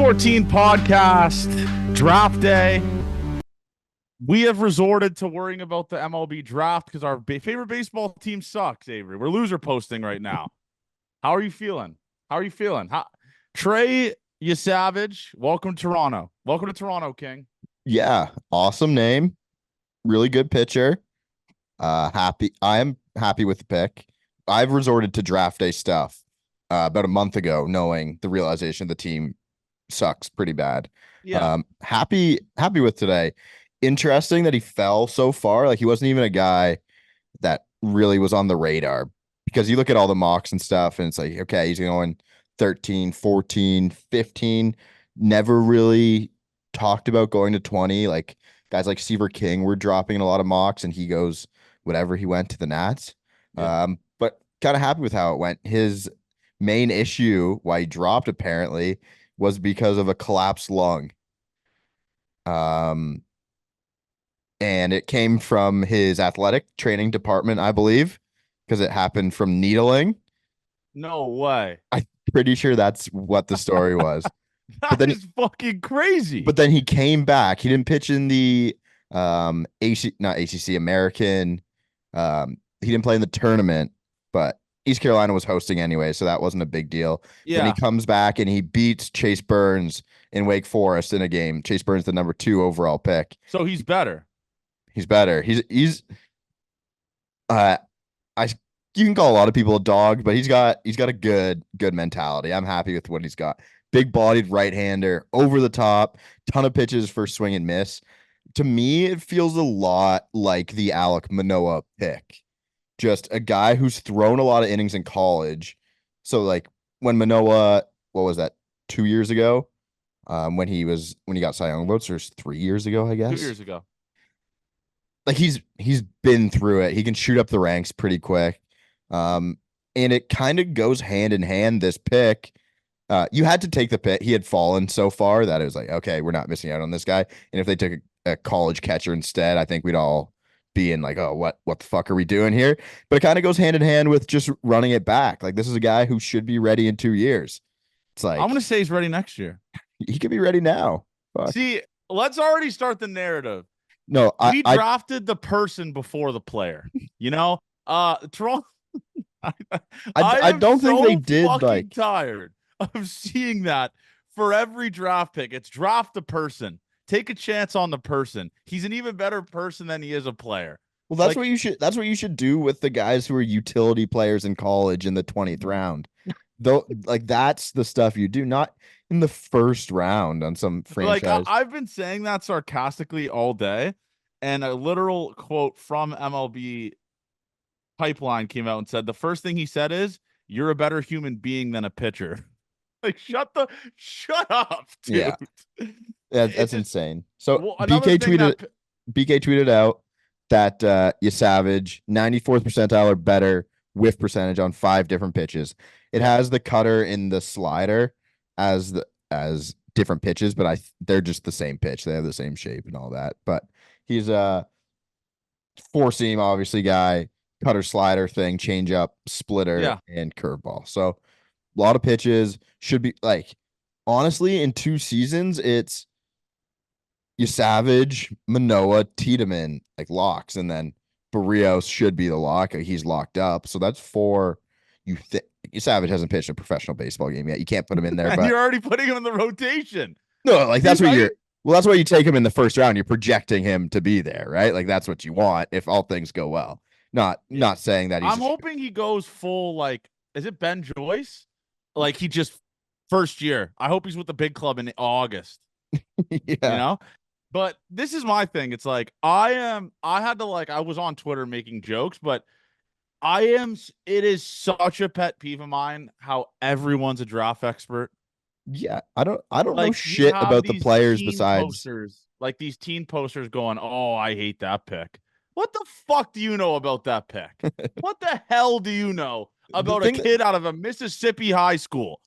14 podcast, draft day. We have resorted to worrying about the MLB draft because our favorite baseball team sucks, Avery. We're loser posting right now. How are you feeling? Trey, you savage. Welcome to Toronto. Welcome to Toronto, King. Yeah, awesome name. Really good pitcher. I am happy with the pick. I've resorted to draft day stuff about a month ago, knowing the realization the team sucks pretty bad. Yeah. Happy with today. Interesting that he fell so far. Like, he wasn't even a guy that really was on the radar, because you look at all the mocks and stuff and it's like, okay, he's going 13, 14, 15. Never really talked about going to 20. Like, guys like Seaver King were dropping in a lot of mocks and he goes whatever he went to the Nats. Yeah. But kind of happy with how it went. His main issue why he dropped apparently was because of a collapsed lung. And it came from his athletic training department, I believe, because it happened from needling. No way. I'm pretty sure that's what the story was. That is fucking crazy. But then he came back. He didn't pitch in the not ACC American. He didn't play in the tournament, but East Carolina was hosting anyway, so that wasn't a big deal. Yeah. Then he comes back and he beats Chase Burns in Wake Forest in a game. Chase Burns, the number 2 overall pick. So he's better. He's better. He's you can call a lot of people a dog, but he's got a good mentality. I'm happy with what he's got. Big bodied right-hander, over the top, ton of pitches for swing and miss. To me, it feels a lot like the Alek Manoah pick. Just a guy who's thrown a lot of innings in college. So like when Manoah, what was that, 2 years ago? When he got Cy Young votes, or 3 years ago, I guess. 2 years ago. Like, he's been through it. He can shoot up the ranks pretty quick. And it kind of goes hand in hand, this pick. You had to take the pick. He had fallen so far that it was like, okay, we're not missing out on this guy. And if they took a college catcher instead, I think we'd all be in like, oh, what the fuck are we doing here? But it kind of goes hand in hand with just running it back. Like, this is a guy who should be ready in 2 years. It's like, I'm going to say he's ready next year. He could be ready now. Fuck. See, let's already start the narrative. No, we drafted the person before the player. You know, Toronto. I don't think they did. Fucking tired of seeing that for every draft pick. It's draft the person. Take a chance on the person. He's an even better person than he is a player. Well, that's what you should. That's what you should do with the guys who are utility players in college in the 20th round. Though, like, that's the stuff you do, not in the first round on some franchise. Like, I've been saying that sarcastically all day, and a literal quote from MLB Pipeline came out and said the first thing he said is, "You're a better human being than a pitcher." Like, shut up, dude. Yeah, that's insane. So BK tweeted out that you savage 94th percentile or better whiff percentage on 5 different pitches. It has the cutter in the slider as different pitches, but they're just the same pitch. They have the same shape and all that. But he's a 4-seam obviously guy, cutter slider thing, change up, splitter, and curveball. So a lot of pitches. Should be, like, honestly, in 2 seasons, it's you savage, Manoah, Tiedemann, like, locks, and then Barrios should be the lock. He's locked up. So that's 4. Savage hasn't pitched a professional baseball game yet. You can't put him in there. And but you're already putting him in the rotation. No, like, that's what that's why you take him in the first round. You're projecting him to be there, right? Like, that's what you want if all things go well. Not saying that I'm hoping he goes full, like, is it Ben Joyce? Like, he just first year. I hope he's with the big club in August. Yeah. You know? But this is my thing. It's like, I was on Twitter making jokes, but it is such a pet peeve of mine how everyone's a draft expert. Yeah, I don't know shit about the players besides posters, like these teen posters going, "Oh, I hate that pick." What the fuck do you know about that pick? What the hell do you know about a kid out of a Mississippi high school?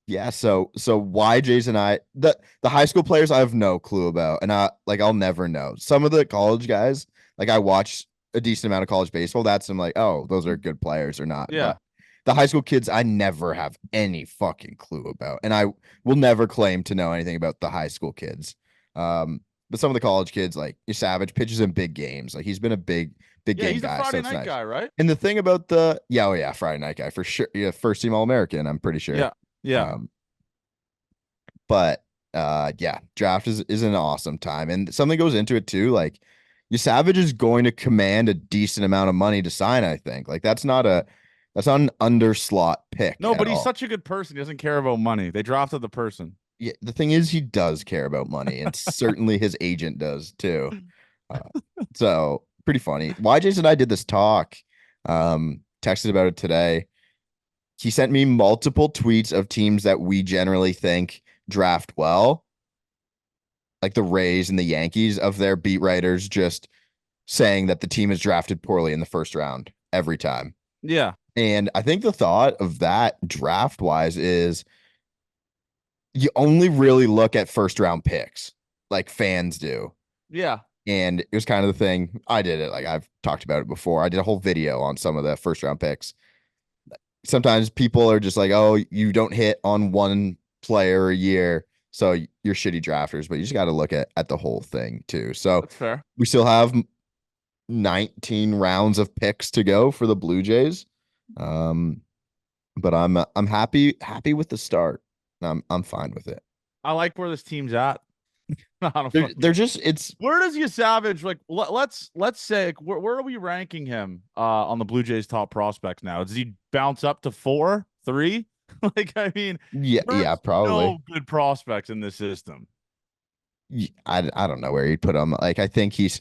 Yeah, so why Jason the high school players I have no clue about, and I'll never know. Some of the college guys, like, I watch a decent amount of college baseball. That's I'm like, oh, those are good players or not. Yeah. But The high school kids, I never have any fucking clue about, and I will never claim to know anything about the high school kids. But some of the college kids, like your Savage, pitches in big games. Like he's been a big Yeah, game he's a guy, so Friday it's night nice. guy, right? And the thing about oh yeah, Friday night guy for sure. Yeah, first team All American, I'm pretty sure. Yeah. Yeah. Um, but yeah, draft is an awesome time, and something goes into it too. Like your Savage is going to command a decent amount of money to sign. I think like that's not an underslot pick No, at but he's all. such a good person. He doesn't care about money. They drafted the person. Yeah, the thing is, he does care about money, and certainly his agent does too. Uh, so pretty funny. Why Jason and I did this talk, texted about it today. He sent me multiple tweets of teams that we generally think draft well, like the Rays and the Yankees, of their beat writers just saying that the team is drafted poorly in the first round every time. Yeah. And I think the thought of that draft wise is you only really look at first round picks like fans do. Yeah. And it was kind of the thing. I did it. Like I've talked about it before. I did a whole video on some of the first round picks. Sometimes people are just like, oh, you don't hit on one player a year, so you're shitty drafters, but you just got to look at the whole thing too. So That's fair. we still have 19 rounds of picks to go for the Blue Jays. But I'm happy with the start. I'm fine with it. I like where this team's at. I don't They're just it's Where does you Savage like? Let's say like, where are we ranking him on the Blue Jays top prospects now? Does he bounce up to 4, 3? Like I mean, yeah there's probably. no good prospects in this system. I don't know where he'd put him. Like I think he's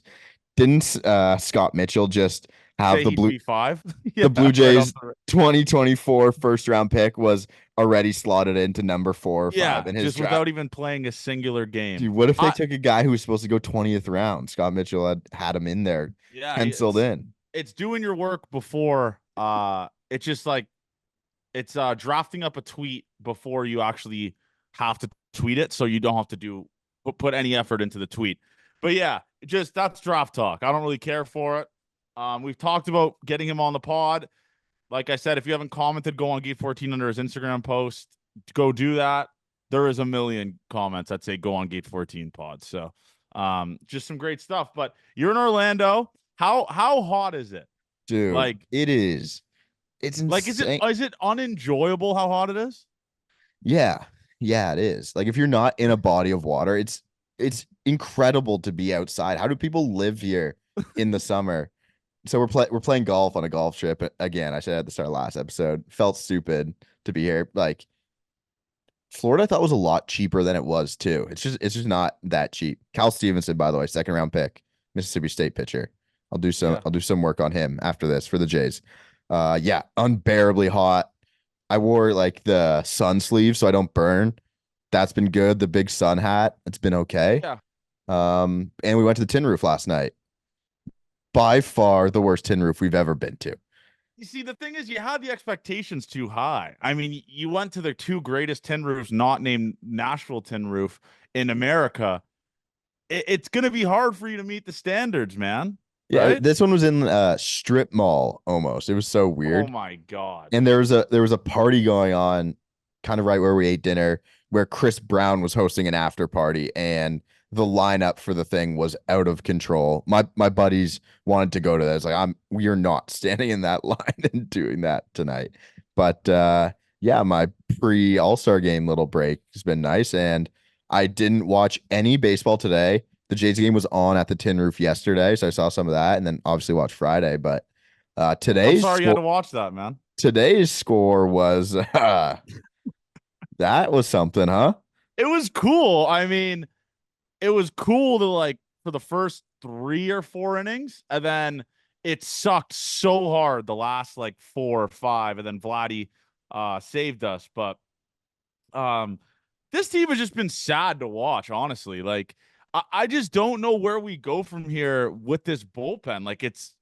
didn't Scott Mitchell just have Say he'd be 5. Yeah, the Blue right off Jays the. 2024 first round pick was already slotted into number 4 or 5 Yeah, in his just draft. without even playing a singular game. Dude, what if they I took a guy who was supposed to go 20th round? Scott Mitchell had him in there, yeah, penciled in. it's doing your work before. It's just like it's drafting up a tweet before you actually have to tweet it, so you don't have to put any effort into the tweet. But yeah, just that's draft talk. I don't really care for it. We've talked about getting him on the pod. Like I said, if you haven't commented, go on Gate 14 under his Instagram post. Go do that. There is a million comments that say go on Gate 14 pod. So just some great stuff. But you're in Orlando. How hot is it? Dude, Like it is. It's like insane. is it unenjoyable how hot it is? Yeah. Yeah, it is. Like if you're not in a body of water, it's incredible to be outside. How do people live here in the summer? So we're playing golf on a golf trip again. I said at the start of last episode, felt stupid to be here. Like Florida, I thought was a lot cheaper than it was too. It's just not that cheap. Cal Stevenson, by the way, second round pick, Mississippi State pitcher. Yeah. I'll do some work on him after this for the Jays. Yeah, unbearably hot. I wore like the sun sleeve so I don't burn. That's been good. The big sun hat, it's been okay. Yeah. And we went to the tin roof last night. By far the worst tin roof we've ever been to. You see, the thing is, you had the expectations too high. I mean, you went to the two greatest tin roofs, not named Nashville Tin Roof in America. It's going to be hard for you to meet the standards, man. Yeah, Right? this one was in strip mall almost. It was so Oh weird. my God. And there was a party going on kind of right where we ate dinner where Chris Brown was hosting an after party and the lineup for the thing was out of control. My buddies wanted to go to that. It's like we are not standing in that line and doing that tonight. But yeah, my pre All-Star game little break has been nice and I didn't watch any baseball today. The Jays game was on at the Tin Roof yesterday, so I saw some of that and then obviously watched Friday, but I'm sorry you had to watch that, man. today's score was that was something, huh? It was cool. I mean, it was cool to like for the first 3 or 4 innings, and then it sucked so hard the last like 4 or 5, and then Vladdy saved us. But this team has just been sad to watch, honestly. Like I just don't know where we go from here with this bullpen. Like it's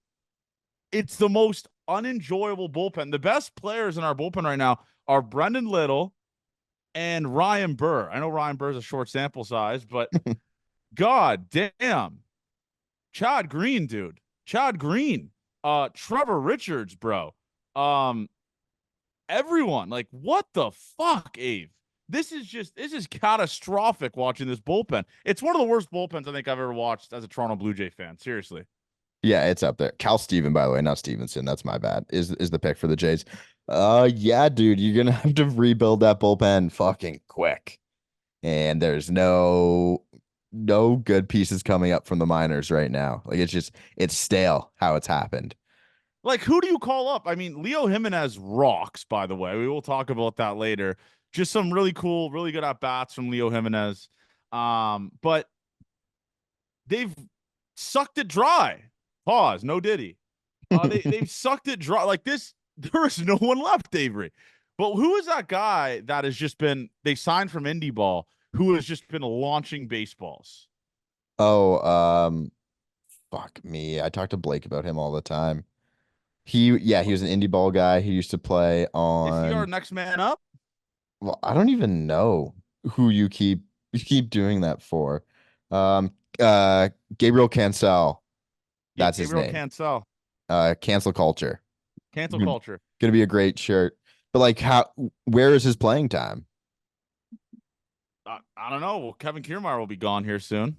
the most unenjoyable bullpen. The best players in our bullpen right now are Brendan Little and Ryan Burr. I know Ryan Burr's a short sample size, but God damn. Chad Green, dude. Chad Green. Trevor Richards, bro. everyone. Like, what the fuck, Abe? This is catastrophic watching this bullpen. It's one of the worst bullpens I think I've ever watched as a Toronto Blue Jay fan. Seriously. Yeah, it's up there. Cal Steven, by the way, not Stevenson. That's my bad. Is the pick for the Jays. Yeah, dude, you're gonna have to rebuild that bullpen fucking quick. And there's no good pieces coming up from the minors right now. Like it's stale how it's happened. Like, who do you call up? I mean, Leo Jimenez rocks, by the way. We will talk about that later. Just some really cool, really good at bats from Leo Jimenez. But they've sucked it dry. Pause. No Diddy. They've sucked it dry. Like this, there is no one left, Avery. But who is that guy that has just been they signed from indie ball who has just been launching baseballs? Oh, fuck me. I talk to Blake about him all the time. He was an indie ball guy. He used to play Is he our on. next man up? Well, I don't even know who you keep doing that for. Um, Gabriel Cancel. Yeah, That's his Gabriel name. Cancel. Cancel culture. Cancel Gonna culture. be a great shirt. But like, where is his playing time? I don't know. Well, Kevin Kiermaier will be gone here soon.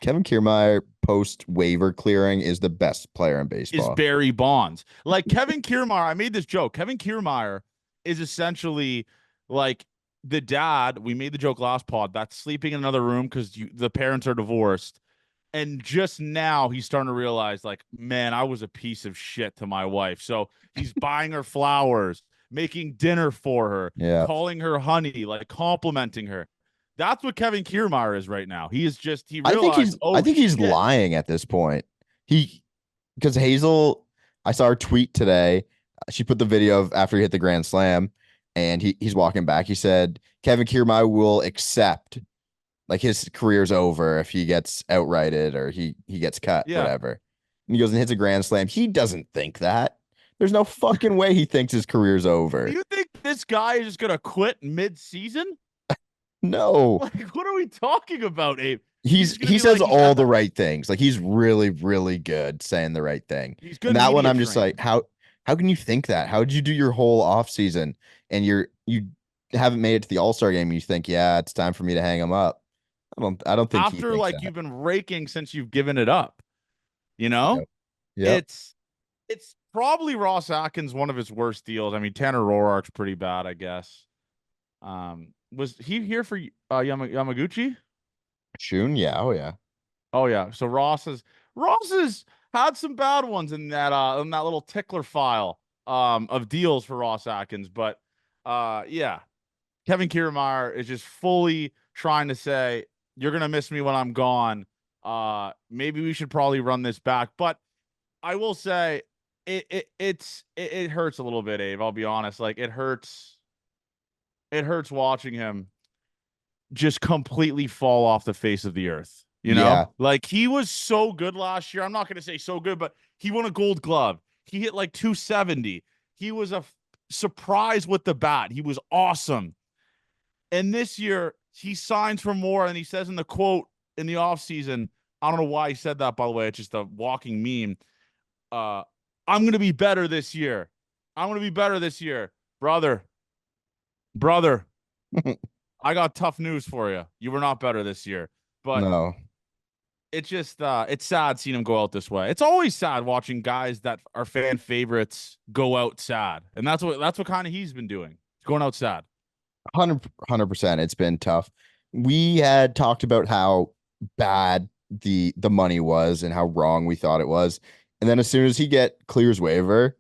Kevin Kiermaier post waiver clearing is the best player in Is baseball. Barry Bonds. Like Kevin Kiermaier, I made this joke. Kevin Kiermaier is essentially like the dad. We made the joke last pod that's sleeping in another room because the parents are divorced. And just now he's starting to realize, like, man, I was a piece of shit to my wife. So he's buying her flowers, making dinner for her, Yeah. calling her honey, like complimenting her. That's what Kevin Kiermaier is right now. He I think realized, I think he's shit. lying at this point. Because Hazel, I saw her tweet today. She put the video of after he hit the grand slam, and he's walking back. He said Kevin Kiermaier will accept like his career's over if he gets outrighted or he gets cut, Yeah. whatever. And he goes and hits a grand slam. He doesn't think that. There's no fucking way he thinks his career's over. Do you think this guy is just gonna quit mid-season? No. Like, what are we talking about, Abe? He says like, all the right things. Like he's really, really good saying the right thing. He's good. And that one, media I'm just trained. like, how can you think that? How did you do your whole off season and you haven't made it to the All-Star game? And you think, yeah, it's time for me to hang him up. I don't think he After thinks like that. you've been raking since you've given it up, you know. Yep. It's probably Ross Atkins one of his worst deals. I mean, Tanner Roark's pretty bad, I guess. Was he here for Yamaguchi? Shun, yeah, oh yeah. Oh yeah. So Ross has had some bad ones in that little tickler file of deals for Ross Atkins, but yeah. Kevin Kiermaier is just fully trying to say, you're gonna miss me when I'm gone. Maybe we should probably run this back. But I will say it hurts a little bit, Abe. I'll be honest. Like it hurts watching him just completely fall off the face of the earth. You know, Yeah. like he was so good last year. I'm not gonna say so good, but he won a Gold Glove. He hit like 270. He was a surprise with the bat. He was awesome. And this year he signs for more, and he says in the quote in the offseason, I don't know why he said that, by the way. It's just a walking meme. I'm gonna be better this year. I'm gonna be better this year. Brother. I got tough news for you. You were not better this year. But no. it's just it's sad seeing him go out this way. It's always sad watching guys that are fan favorites go out sad. And that's what kind of he's been doing. He's going out sad. 100%. It's been tough. We had talked about how bad the money was and how wrong we thought it was. And then as soon as he clears waivers,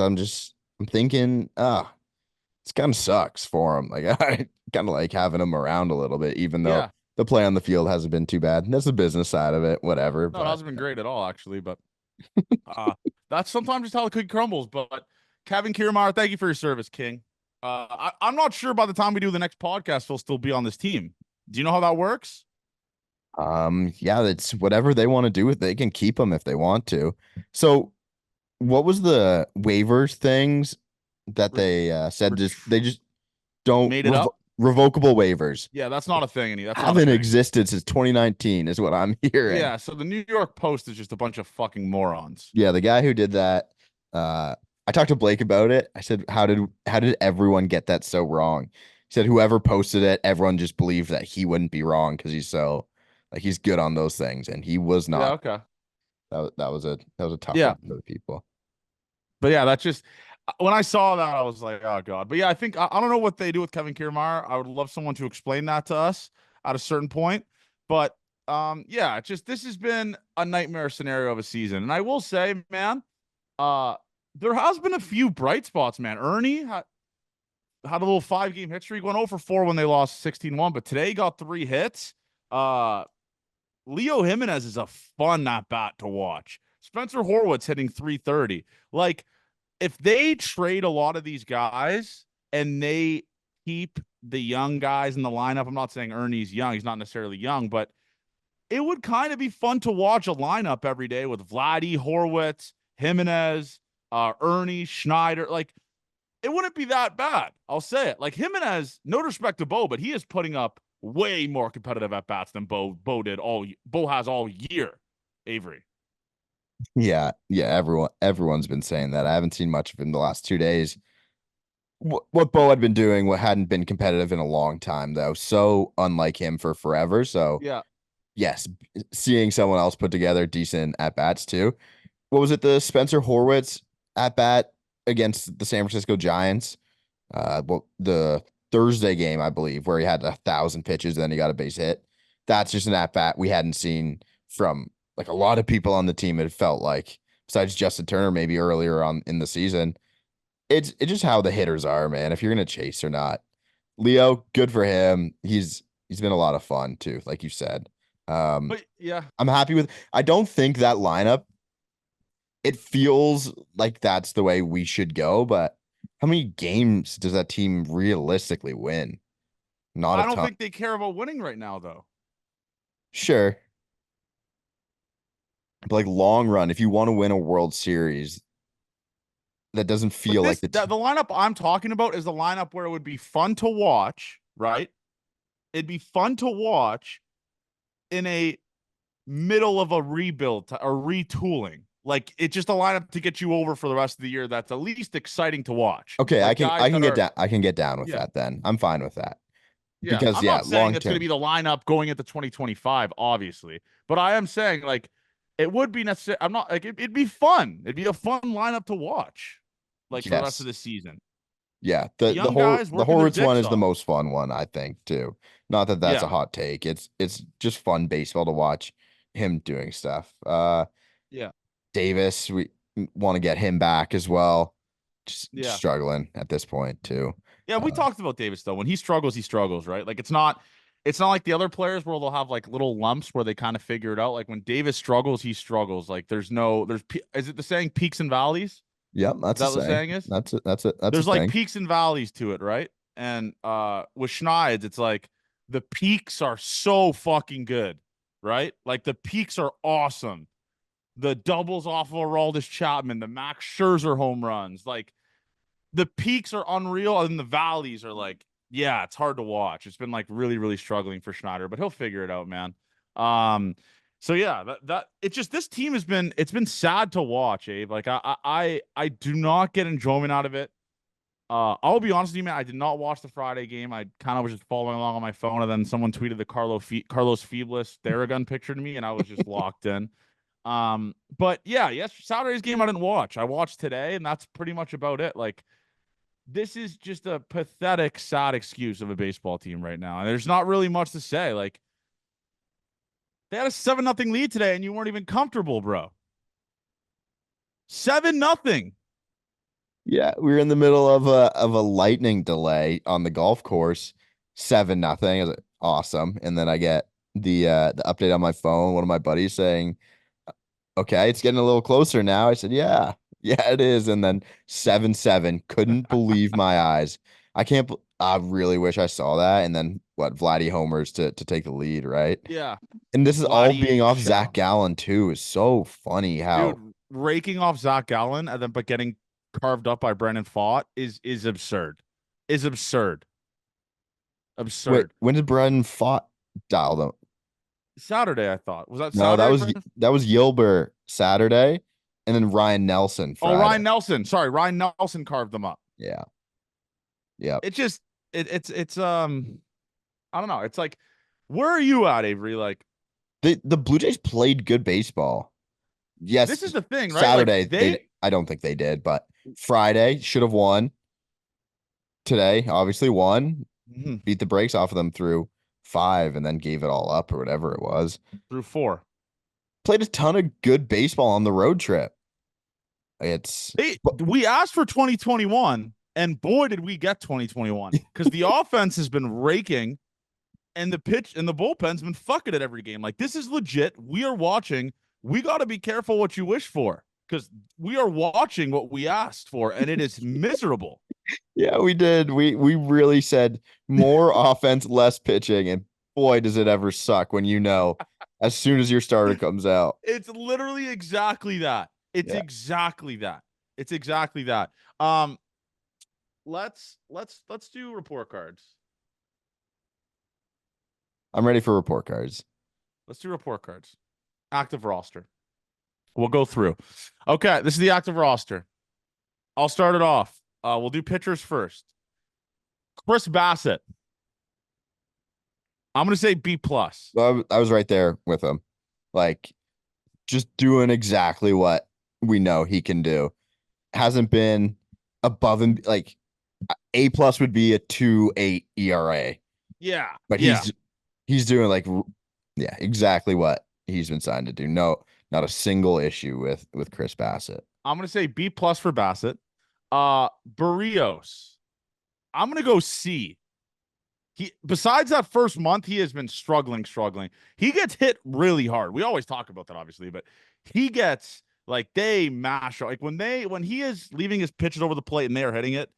I'm thinking, it's kind of sucks for him. Like I kind of like having him around a little bit, even though the play on the field hasn't been too bad. And that's the business side of it, whatever. No, it hasn't been great at all, actually. But that's sometimes just how the cookie crumbles. But Kevin Kiermaier, thank you for your service, King. I'm not sure by the time we do the next podcast, he'll still be on this team. Do you know how that works? Yeah, it's whatever they want to do with it. They can keep him if they want to. So what was the waivers things that they said they just don't made it up? Revocable waivers. Yeah, that's not a thing. That's haven't existed since 2019 is what I'm hearing. Yeah, so the New York Post is just a bunch of fucking morons. Yeah, the guy who did that, I I talked to Blake about it. I said, how did everyone get that so wrong? He said whoever posted it, everyone just believed that he wouldn't be wrong because he's so like he's good on those things, and he was Yeah, not. okay. That was a tough Yeah. one for the people. But yeah, that's just when I saw that, I was like, oh God. But yeah, I think I don't know what they do with Kevin Kiermaier. I would love someone to explain that to us at a certain point. But yeah, it's just this has been a nightmare scenario of a season. And I will say, man, uh there has been a few bright spots, man. Ernie had a little 5 game hit streak, went 0 for 4 when they lost 16-1, but today he got 3 hits. Uh Leo Jimenez is a fun at bat to watch. Spencer Horwitz hitting 330. Like, if they trade a lot of these guys and they keep the young guys in the lineup, I'm not saying Ernie's young, he's not necessarily young, but it would kind of be fun to watch a lineup every day with Vladdy, Horwitz, Jimenez, Ernie, Schneider. Like, it wouldn't be that bad. I'll say it. Like, Jimenez, no respect to Bo, but he is putting up way more competitive at bats than Bo did Bo has all year. Avery. Yeah, yeah. Everyone's been saying that. I haven't seen much of him the last 2 days. What Bo had been doing, what hadn't been competitive in a long time, though. So unlike him for forever. So Yeah. yes, seeing someone else put together decent at bats too. What was it? The Spencer Horwitz at bat against the San Francisco Giants. Well, the Thursday game, I believe, where he had 1,000 pitches, then he got a base hit. That's just an at bat we hadn't seen from like a lot of people on the team. It felt like, besides Justin Turner, maybe earlier on in the season. It's just how the hitters are, man. If you're gonna chase or not. Leo, good for him. He's been a lot of fun too, like you said. Um, But yeah, I'm happy with. I don't think that lineup. It feels like that's the way we should go, but how many games does that team realistically win? Not a I don't ton. think they care about winning right now, though. Sure. But like long run, if you want to win a World Series, that doesn't But feel like the lineup I'm talking about is the lineup where it would be fun to watch, right? It'd be fun to watch in a middle of a rebuild or retooling. Like, it's just a lineup to get you over for the rest of the year that's at least exciting to watch. okay, I Like, can guys I can that get are, down I can get down with yeah, that then. I'm fine with that. yeah. Because I'm yeah, not saying long that's going to term. be the lineup going into 2025, obviously, but I am saying, like, it would be necessary. I'm not like it'd be fun. It'd be a fun lineup to watch, like, for the rest of Yes. the season. Yeah. The Young guys the working their Horwitz one dicks is the off. most fun one, I think, too. Not that that's a Yeah, hot take. It's just fun baseball to watch him doing stuff. yeah, Davis, we want to get him back as well. Just yeah. struggling at this point too. Yeah, we Uh, talked about Davis though. When he struggles, right? Like, it's not like the other players where they'll have like little lumps where they kind of figure it out. Like, when Davis struggles, he struggles. Like, is it the saying peaks and valleys? yep, Is that's that a what the saying. saying is? That's a There's like thing. peaks and valleys to it, right? And with Schneids, it's like the peaks are so fucking good, right? Like, the peaks are awesome. The doubles off of Aroldis Chapman, the Max Scherzer home runs, like, the peaks are unreal, and the valleys are like, yeah, it's hard to watch. It's been like really, really struggling for Schneider, but he'll figure it out, man. Um, so yeah, that it's just this team it's been sad to watch, Abe. Like, I do not get enjoyment out of it. I'll be honest with you, man. I did not watch the Friday game. I kind of was just following along on my phone, and then someone tweeted the Carlos Feeblis Theragun picture to me, and I was just locked in. But yeah, yes, Saturday's game I didn't watch. I watched today, and that's pretty much about it. Like, this is just a pathetic, sad excuse of a baseball team right now. And there's not really much to say. Like, they had a 7-0 lead today, and you weren't even comfortable, bro. 7-0. Yeah, we were in the middle of a lightning delay on the golf course, 7-0. I was like, awesome. And then I get the update on my phone, one of my buddies saying, okay, it's getting a little closer now. I said, yeah, yeah, it is. And then 7-7. Couldn't believe my eyes. I really wish I saw that. And then what, Vladdy homers to take the lead, right? Yeah. And this is all Vladdy being off Zach Gallen too. Is so funny how Dude, raking off Zach Gallen and then but getting carved up by Brandon Fott is absurd. Is absurd. wait, Absurd. when did Brendan Fought dial them? Saturday, I thought. Was that No, that Saturday, was Brandon? that was Yilber Saturday. And then Ryan Nelson Oh, Friday. Ryan Nelson. Sorry, Ryan Nelson carved them up. Yeah. Yep. It just it's I don't know. It's like, where are you at, Avery? Like, The Blue Jays played good baseball. Yes, this is the thing, right? Like Saturday they I don't think they did, but Friday should have won. Today, obviously won, Mhm. beat the brakes off of them through 5 and then gave it all up or whatever it was. Through 4. Played a ton of good baseball on the road trip. It's We asked for 2021, and boy, did we get 2021, because the offense has been raking, and the pitch and the bullpen's been fucking it every game. Like, this is legit. We are watching. We got to be careful what you wish for, because we are watching what we asked for, and it is miserable. yeah, we did. We really said more offense, less pitching, and boy, does it ever suck when you know as soon as your starter comes out. It's literally exactly that. It's Yeah. exactly that. It's exactly that. Let's do report cards. I'm ready for report cards. Let's do report cards. Active roster. We'll go through. Okay, this is the active roster. I'll start it off. We'll do pitchers first. Chris Bassett. I'm gonna say B plus. Well, I was right there with him. Like, just doing exactly what we know he can do. Hasn't been above and like A plus would be a 2.8 ERA, Yeah, but yeah. he's doing like yeah, exactly what he's been signed to do. No, not a single issue with Chris Bassett. I'm gonna say B plus for Bassett. Barrios. I'm gonna go C. He, besides that first month, he has been struggling. He gets hit really hard. We always talk about that, obviously, but he gets like, they mash, like when he is leaving his pitches over the plate and they are hitting it,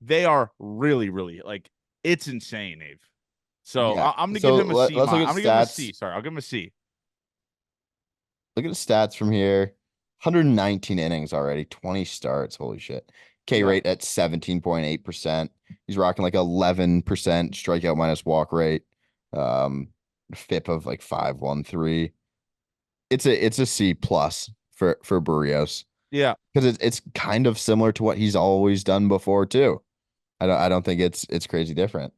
they are really like, it's insane, Abe. So Yeah. I'm gonna So give him a C. let's look I'm at gonna give him a stats. C. Sorry, I'll give him a C. Look at the stats from here. 119 innings already, 20 starts. Holy shit. K rate at 17.8%. He's rocking like 11% strikeout minus walk rate. FIP of like 5.13. It's a C plus for Barrios. Yeah. Because it's kind of similar to what he's always done before too. I don't think it's crazy different.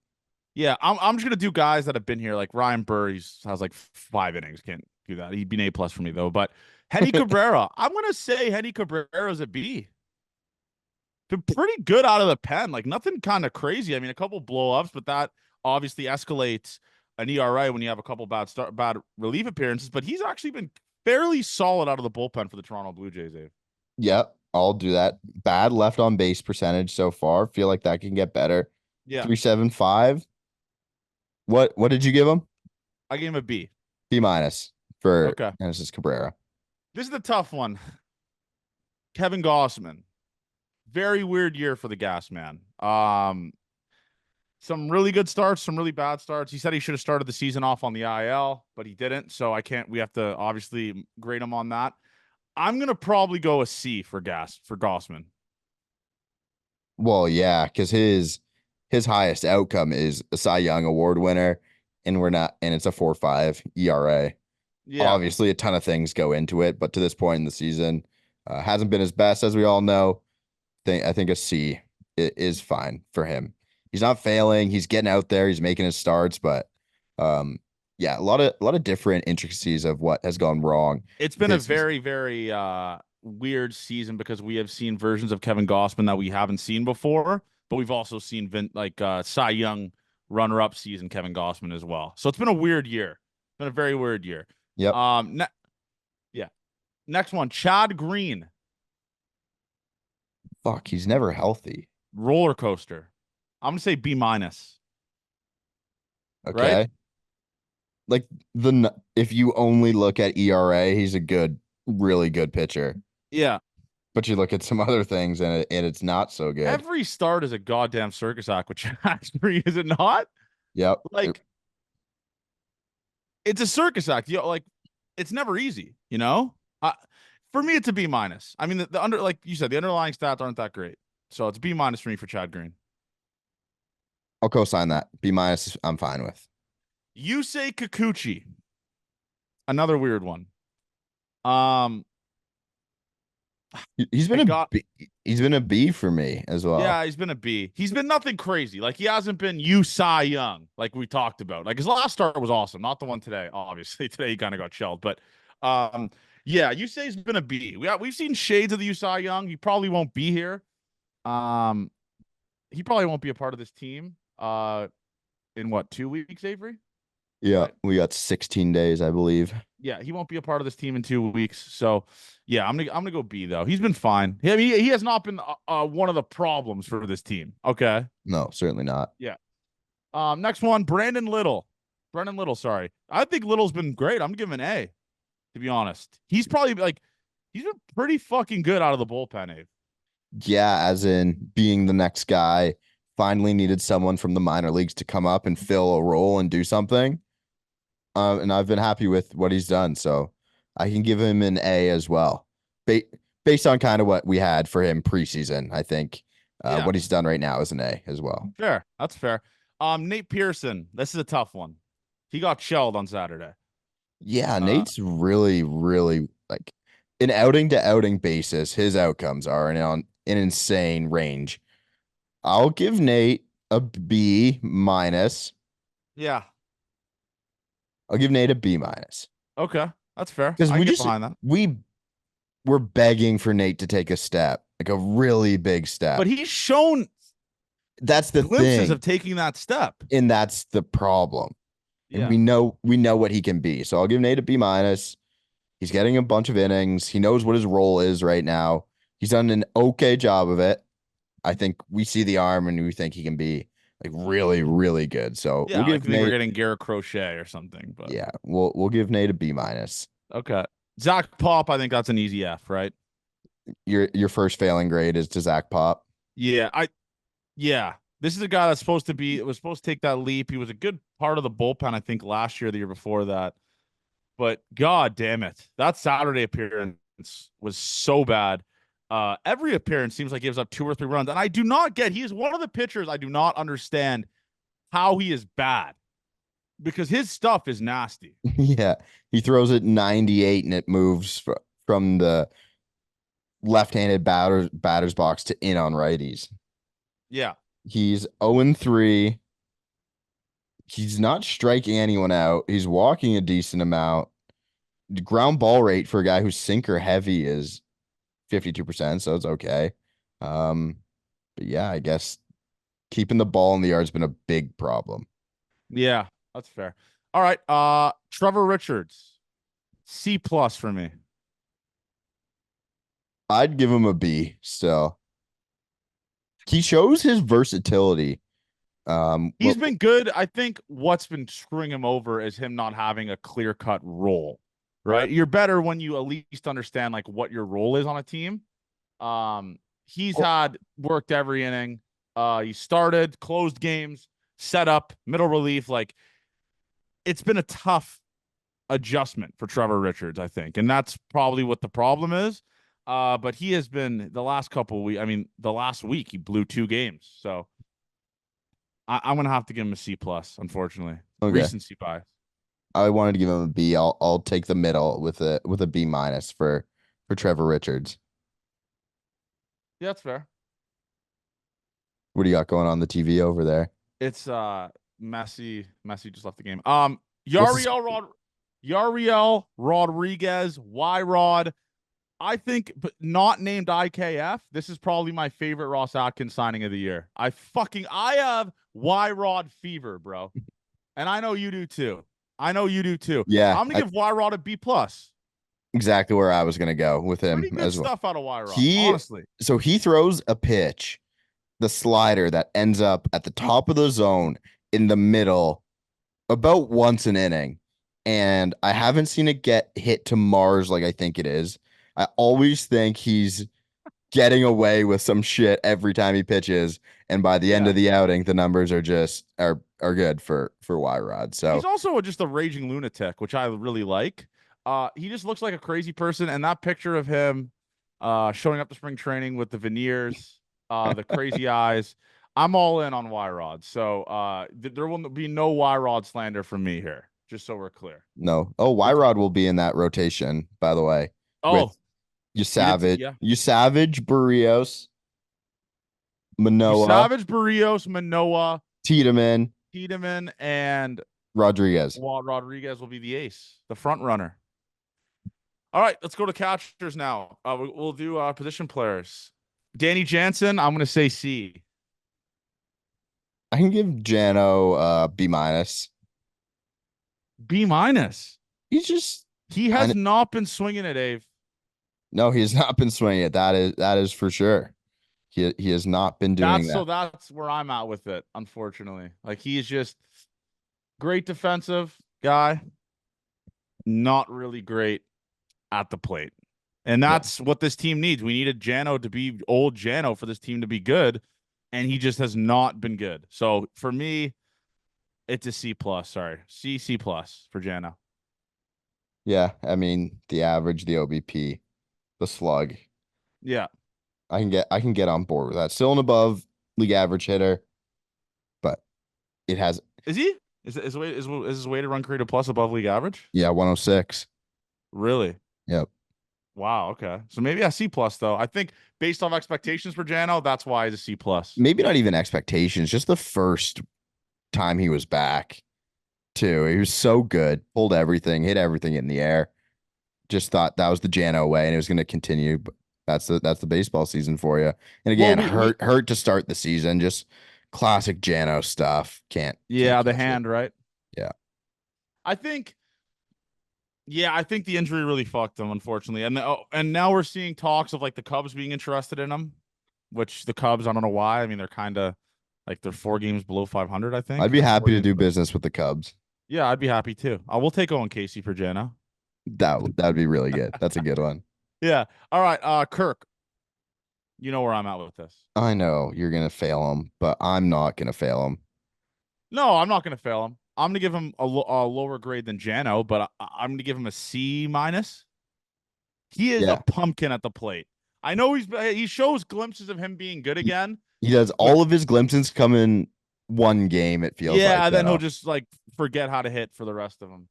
Yeah, I'm just gonna do guys that have been here, like Ryan Burr. Has like 5 innings. Can't do that. He'd be an A plus for me though. But Henny Cabrera, I'm gonna say Henny Cabrera's a B. Been pretty good out of the pen. Like, nothing kind of crazy. I mean, a couple blow ups, but that obviously escalates an ERA when you have a couple bad relief appearances. But he's actually been fairly solid out of the bullpen for the Toronto Blue Jays, Dave. Yep, I'll do that. Bad left on base percentage so far. Feel like that can get better. Yeah. 3.75. What did you give him? I gave him a B. B minus for Okay. Genesis Cabrera. This is the tough one. Kevin Gossman. Very weird year for the Gas Man. Some really good starts, some really bad starts. He said he should have started the season off on the IL, but he didn't. So we have to obviously grade him on that. I'm gonna probably go a C for Gossman. Well, yeah, because his highest outcome is a Cy Young Award winner, and it's a 4.5 ERA. Yeah. Obviously, a ton of things go into it, but to this point in the season, hasn't been his best, as we all know. I think a C is fine for him. He's not failing. He's getting out there. He's making his starts, but yeah, a lot of different intricacies of what has gone wrong. It's been a very weird season, because we have seen versions of Kevin Gossman that we haven't seen before, but we've also seen Cy Young runner-up season Kevin Gossman as well. So it's been a weird year. It's been a very weird year. Yep. Yeah. Next one, Chad Green. Fuck, he's never healthy. Roller coaster. I'm gonna say B minus. Okay. Right? Like if you only look at ERA, he's a really good pitcher. Yeah. But you look at some other things and it's not so good. Every start is a goddamn circus act with Chad Green, is it not? Yep. Like, it's a circus act. Like, it's never easy, you know? For me, it's a B minus. I mean, like you said, the underlying stats aren't that great. So it's B minus for me for Chad Green. I'll co-sign that. B minus, I'm fine with. Yusei Kikuchi. Another weird one. He's I been got he's been a B for me as well. Yeah, he's been a B. He's been nothing crazy. Like he hasn't been you Cy Young, like we talked about. Like his last start was awesome, not the one today. Obviously, today he kind of got shelled, but yeah, you say he's been a B. We've seen shades of the Cy Young. He probably won't be here. Um, he probably won't be a part of this team. In what 2 weeks, Avery? Yeah, Right. we got 16 days, I believe. Yeah, he won't be a part of this team in 2 weeks. So, yeah, I'm gonna go B though. He's been fine. He has not been one of the problems for this team. Okay. No, certainly not. Yeah. Next one, Brandon Little. Brendan Little, sorry. I think Little's been great. I'm giving an A, to be honest. He's probably like he's been pretty fucking good out of the bullpen, Abe. Yeah, as in being the next guy, finally needed someone from the minor leagues to come up and fill a role and do something. And I've been happy with what he's done, so I can give him an A as well, ba based on kind of what we had for him preseason. I think Yeah, what he's done right now is an A as well. fair. That's fair. Nate Pearson. This is a tough one. He got shelled on Saturday. Yeah, Uh, Nate's really, really like an outing to outing basis. His outcomes are on an insane range. I'll give Nate a B minus. yeah. I'll give Nate a B minus Okay, that's fair. because I can get behind that. we were begging for Nate to take a step, like a really big But step. he's shown That's the glimpses thing, of taking that step. and that's the problem. And Yeah. we know what he can be. So I'll give Nate a B minus. He's getting a bunch of innings. He knows what his role is right now. He's done an okay job of it. I think we see the arm and we think he can be like really, really good. So we'll Yeah, like give I think we're Nate, getting Garrett Crochet or something, but yeah, we'll give Nate a B minus. okay. Zach Pop, I think that's an easy F, right? Your first failing grade is to Zach Pop. Yeah, yeah. This is a guy that's supposed to be was supposed to take that leap. He was a good part of the bullpen, I think, last year, the year before that. But god damn it. That Saturday appearance was so bad. Every appearance seems like he gives up 2 or 3 runs. And I do not get he is one of the pitchers I do not understand how he is bad because his stuff is nasty. Yeah, he throws it 98 and it moves from the left-handed batter's box to in on righties. Yeah. He's 0-3. He's not striking anyone out. He's walking a decent amount. The ground ball rate for a guy who's sinker heavy is 52%, so it's okay. Um, but yeah, I guess keeping the ball in the yard's been a big problem. Yeah, that's fair. All right. Trevor Richards. C plus for me. I'd give him a B still. He shows his versatility. He's been good. I think what's been screwing him over is him not having a clear-cut role, right? You're better when you at least understand like what your role is on a team. He's had worked every inning. He started, closed games, set up, middle relief. Like it's been a tough adjustment for Trevor Richards, I think. And that's probably what the problem is. But he has been the last couple of weeks. I mean, the last week he blew 2 games. So I'm gonna have to give him a C plus, unfortunately. Okay. Recency bias. I wanted to give him a B. I'll take the middle with a B minus for Trevor Richards. Yeah, that's fair. What do you got going on the TV over there? It's Messi. Messi just left the game. What's Yariel Rodriguez, Y Rod. I think, but not named IKF. This is probably my favorite Ross Atkins signing of the year. I have Y Rod fever, bro. And I know you do too. I know you do too. Yeah, I'm gonna give Y Rod a B plus. exactly where I was gonna go with him Pretty good as well. stuff out of Y Rod, He honestly. so he throws a pitch, the slider that ends up at the top of the zone in the middle about once an inning. And I haven't seen it get hit to Mars like I think it is. I always think he's getting away with some shit every time he pitches. And by the end Yeah. of the outing, the numbers are just are good for Y Rod. He's So also just a raging lunatic, which I really like. He just looks like a crazy person, and that picture of him showing up to spring training with the veneers, the crazy eyes. I'm all in on Y Rod. So there will be no Y Rod slander from me here, just so we're clear. no. Oh, Y Rod will be in that rotation, by the way, with Oh, Yeah. You savage Barrios, Manoa, Savage, Barrios, Manoa, Tiedemann, Tiedemann, and Rodriguez. Walt Rodriguez will be the ace, the front runner. All right, let's go to catchers now. We'll do position players. Danny Jansen, I'm going to say C. I can give Jano B minus. B minus. He's just He kind has of not been swinging it, Dave. no, he's not been swinging it. That is for sure. He has not been doing that. That's where I'm at with it, unfortunately. Like he's just great defensive guy, not really great at the plate. And Yeah. that's what this team needs. We needed Jano to be old Jano for this team to be good, and he just has not been good. So for me, it's a C plus. Sorry, C plus for Jano. Yeah, I mean the average, the OBP, the slug. Yeah, I can get on board with that. Still an above league average hitter, but it has is he? Is his weighted run created plus above league average? 106. Really? Yep. Wow. Okay. So maybe a C plus though. I think based off expectations for Jano, that's why he's a C plus. Maybe not even expectations, just the first time he was back too. He was so good, pulled everything, hit everything in the air. Just thought that was the Jano way and it was going to continue. But that's the baseball season for you. And again, hurt to start the season. Just classic Jano stuff. Can't the catch hand, it. right? Yeah. I think the injury really fucked him, unfortunately. And now we're seeing talks of like the Cubs being interested in him, which the Cubs, I don't know why. I mean, they're kind of like they're 4 games below 500, I think. I'd be Like happy to do business with the Cubs. Yeah, I'd be happy too. We'll take Owen Casey for Jano. That'd be really good. That's a good one. Yeah. All right. Kirk. You know where I'm at with this. I know you're gonna fail him, but I'm not gonna fail him. No, I'm not going to fail him. I'm going to give him a lower grade than Jano, but I'm going to give him a C minus. He is a pumpkin at the plate. I know he shows glimpses of him being good again. He does all of his glimpses come in one game, it feels like. Yeah, then he'll just like forget how to hit for the rest of them.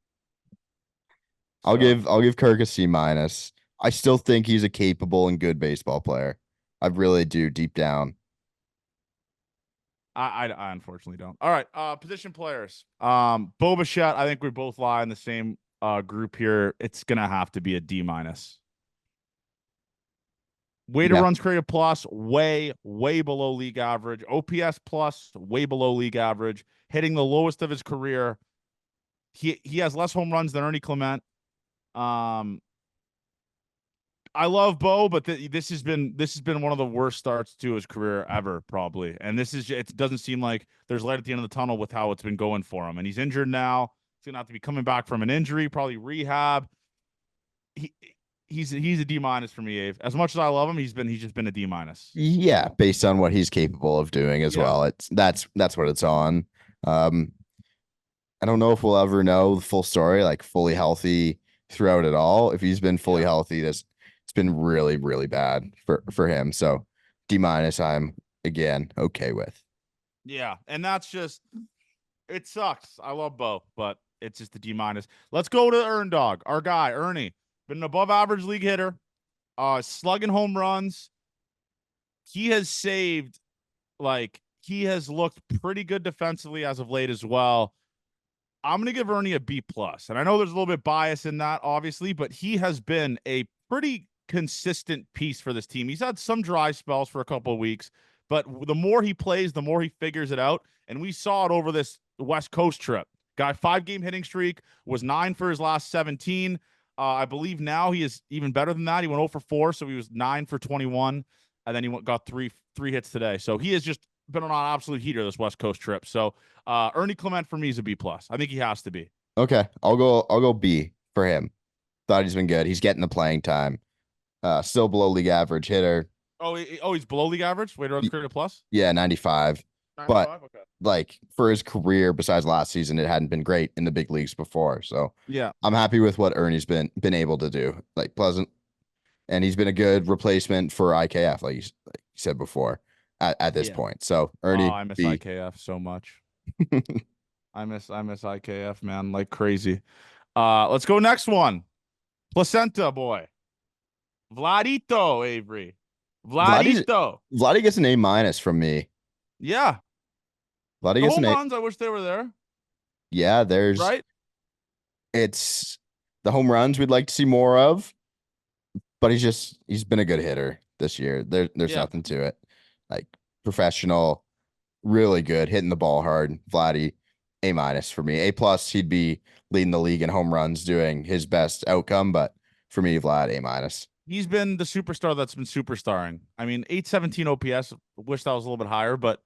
I'll give Kirk a C minus. I still think he's a capable and good baseball player. I really do deep down. I unfortunately don't. All right, position players. Bo Bichette, I think we both lie in the same group here. It's gonna have to be a D minus. Weighted runs created plus, way below league average. OPS plus, way below league average. Hitting the lowest of his career. He has less home runs than Ernie Clement. I love Bo, but this has been one of the worst starts to his career ever, probably. And it doesn't seem like there's light at the end of the tunnel with how it's been going for him. And he's injured now. He's gonna have to be coming back from an injury, probably rehab. He's a D minus for me, Ave. As much as I love him, he's just been a D minus. Yeah, based on what he's capable of doing as well. That's what it's on. I don't know if we'll ever know the full story, like fully healthy throughout it all. If he's been fully healthy, it's been really, really bad for him. So D minus, I'm again okay with. Yeah, and that's just it sucks. I love Bo, but it's just a D minus. Let's go to Earn Dog, our guy, Ernie. Been an above average league hitter, slugging home runs. He has saved, he has looked pretty good defensively as of late as well. I'm gonna give Ernie a B plus, and I know there's a little bit bias in that, obviously, but he has been a pretty consistent piece for this team. He's had some dry spells for a couple of weeks, but the more he plays, the more he figures it out, and we saw it over this West Coast trip. Guy 5-game hitting streak, was 9 for his last 17. I believe now he is even better than that. He went 0 for 4, so he was 9 for 21, and then he got three hits today. So he has just been on an absolute heater this West Coast trip. So Ernie Clement for me is a B plus. I think he has to be. Okay, I'll go B for him. Thought he's been good. He's getting the playing time. Still below league average hitter. He's below league average. Weighted runs created plus. Yeah, 95. 95? But okay. Like for his career, besides last season, it hadn't been great in the big leagues before. So yeah, I'm happy with what Ernie's been able to do. Like pleasant, and he's been a good replacement for IKF, like you said before, at this point. So Ernie, I miss IKF so much. I miss IKF, man, like crazy. Let's go next one. Placenta boy. Vladito, Avery. Vladdy's Vladito. Vladdy gets an A minus from me. Yeah. Vladdy The gets an home A. runs, I wish they were there. Yeah, Right? it's the home runs we'd like to see more of, but he's been a good hitter this year. There's Yeah. nothing to it. Like professional, really good, hitting the ball hard. Vladdy, A minus for me. A plus, he'd be leading the league in home runs, doing his best outcome. But for me, Vlad, A minus. He's been the superstar that's been superstarring. I mean, 817 OPS. Wish that was a little bit higher, but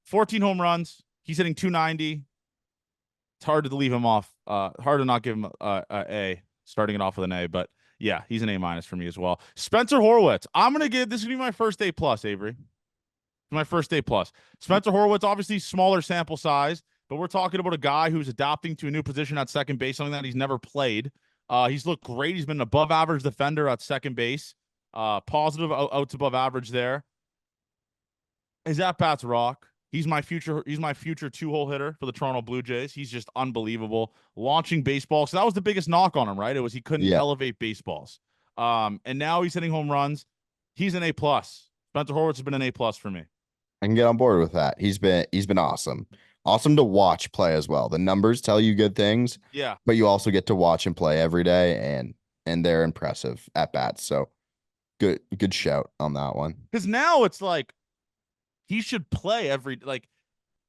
14 home runs. He's hitting 290. It's hard to leave him off. Hard to not give him a starting it off with an A, but yeah, he's an A minus for me as well. Spencer Horwitz. I'm gonna give this is gonna be my first A plus, Avery. My first A plus. Spencer Horwitz, obviously smaller sample size, but we're talking about a guy who's adapting to a new position at second base, something that he's never played. He's looked great. He's been an above average defender at second base. Positive outs above average there. His at bats rock. He's my future 2-hole hitter for the Toronto Blue Jays. He's just unbelievable. Launching baseball. So that was the biggest knock on him, right? It was he couldn't Yeah, elevate baseballs. And now he's hitting home runs. He's an A plus. Spencer Horwitz has been an A plus for me. I can get on board with that. He's been awesome. Awesome to watch play as well. The numbers tell you good things, Yeah. but you also get to watch him play every day, and they're impressive at bats. So good shout on that one. Because now it's like he should play every like